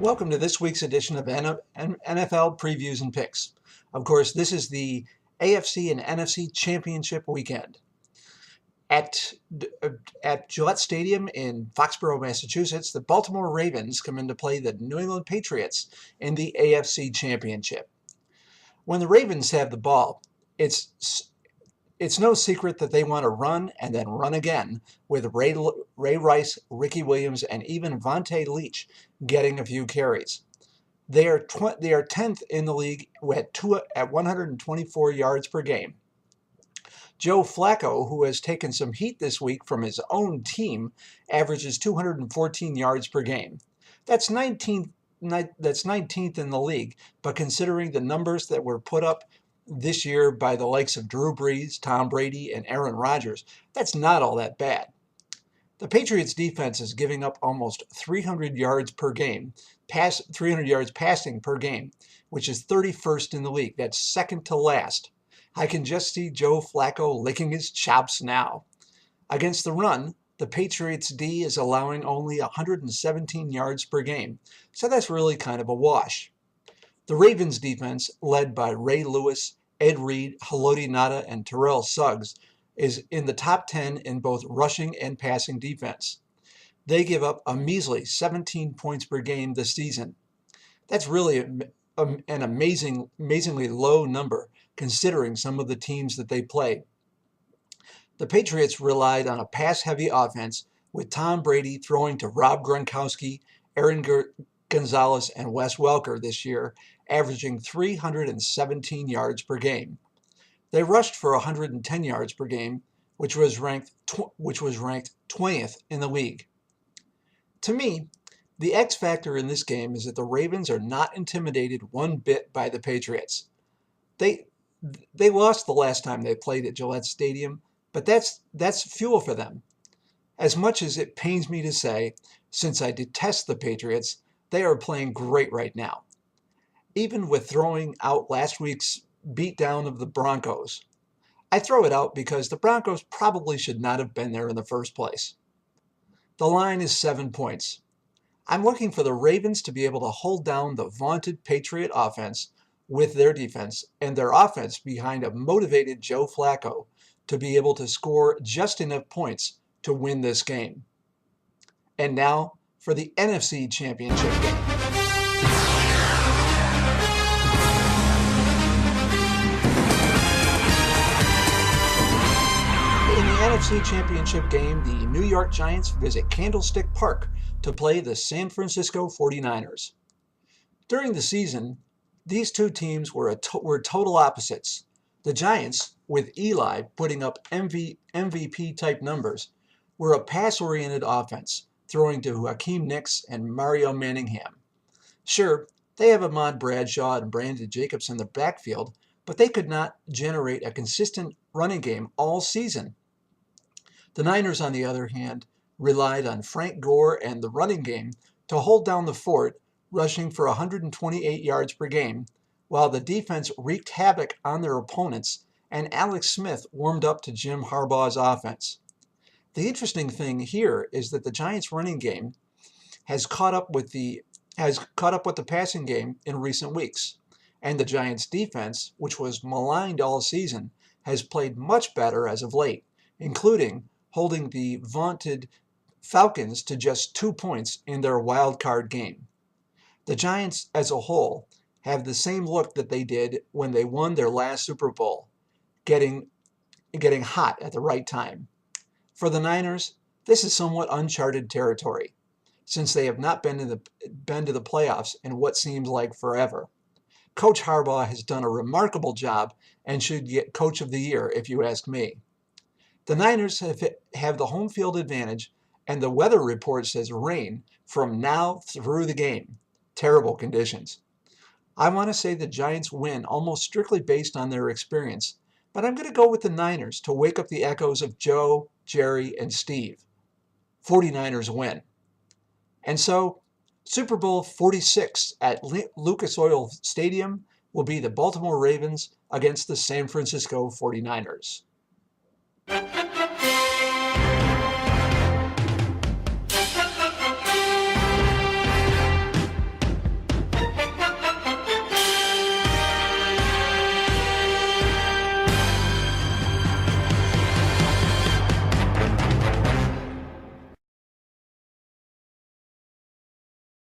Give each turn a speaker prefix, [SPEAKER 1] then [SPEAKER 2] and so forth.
[SPEAKER 1] Welcome to this week's edition of NFL Previews and Picks. Of course, this is the AFC and NFC Championship weekend. At Gillette Stadium in Foxborough, Massachusetts, the Baltimore Ravens come in to play the New England Patriots in the AFC Championship. When the Ravens have the ball, it's no secret that they want to run and then run again, with Ray Rice, Ricky Williams, and even Vontae Leach getting a few carries. They are 10th in the league at 124 yards per game. Joe Flacco, who has taken some heat this week from his own team, averages 214 yards per game. That's 19th in the league, but considering the numbers that were put up this year by the likes of Drew Brees, Tom Brady, and Aaron Rodgers, that's not all that bad. The Patriots defense is giving up almost 300 yards per game, 300 yards passing per game, which is 31st in the league. That's second to last. I can just see Joe Flacco licking his chops now. Against the run, the Patriots D is allowing only 117 yards per game, so that's really kind of a wash. The Ravens defense, led by Ray Lewis, Ed Reed, Haloti Ngata, and Terrell Suggs, is in the top 10 in both rushing and passing defense. They give up a measly 17 points per game this season. That's really an amazingly low number, considering some of the teams that they play. The Patriots relied on a pass-heavy offense, with Tom Brady throwing to Rob Gronkowski, Aaron Gonzalez, and Wes Welker this year, averaging 317 yards per game. They rushed for 110 yards per game, which was ranked 20th in the league. To me, the X factor in this game is that the Ravens are not intimidated one bit by the Patriots. They lost the last time they played at Gillette Stadium, but that's fuel for them. As much as it pains me to say, since I detest the Patriots, they are playing great right now. Even with throwing out last week's beatdown of the Broncos, I throw it out because the Broncos probably should not have been there in the first place. The line is 7 points. I'm looking for the Ravens to be able to hold down the vaunted Patriot offense with their defense, and their offense behind a motivated Joe Flacco to be able to score just enough points to win this game. And now for the NFC Championship game. In the NFC Championship game, the New York Giants visit Candlestick Park to play the San Francisco 49ers. During the season, these two teams were total opposites. The Giants, with Eli putting up MVP-type numbers, were a pass-oriented offense, throwing to Hakeem Nicks and Mario Manningham. Sure, they have Ahmad Bradshaw and Brandon Jacobs in the backfield, but they could not generate a consistent running game all season. The Niners, on the other hand, relied on Frank Gore and the running game to hold down the fort, rushing for 128 yards per game, while the defense wreaked havoc on their opponents and Alex Smith warmed up to Jim Harbaugh's offense. The interesting thing here is that the Giants' running game has caught up with the passing game in recent weeks, and the Giants' defense, which was maligned all season, has played much better as of late, including holding the vaunted Falcons to just 2 points in their wild card game. The Giants as a whole have the same look that they did when they won their last Super Bowl, getting hot at the right time. For the Niners, this is somewhat uncharted territory, since they have not been to the playoffs in what seems like forever. Coach Harbaugh has done a remarkable job and should get Coach of the Year, if you ask me. The Niners have the home field advantage, and the weather report says rain from now through the game. Terrible conditions. I want to say the Giants win almost strictly based on their experience, but I'm going to go with the Niners to wake up the echoes of Joe, Jerry, and Steve. 49ers win. And so, Super Bowl 46 at Lucas Oil Stadium will be the Baltimore Ravens against the San Francisco 49ers.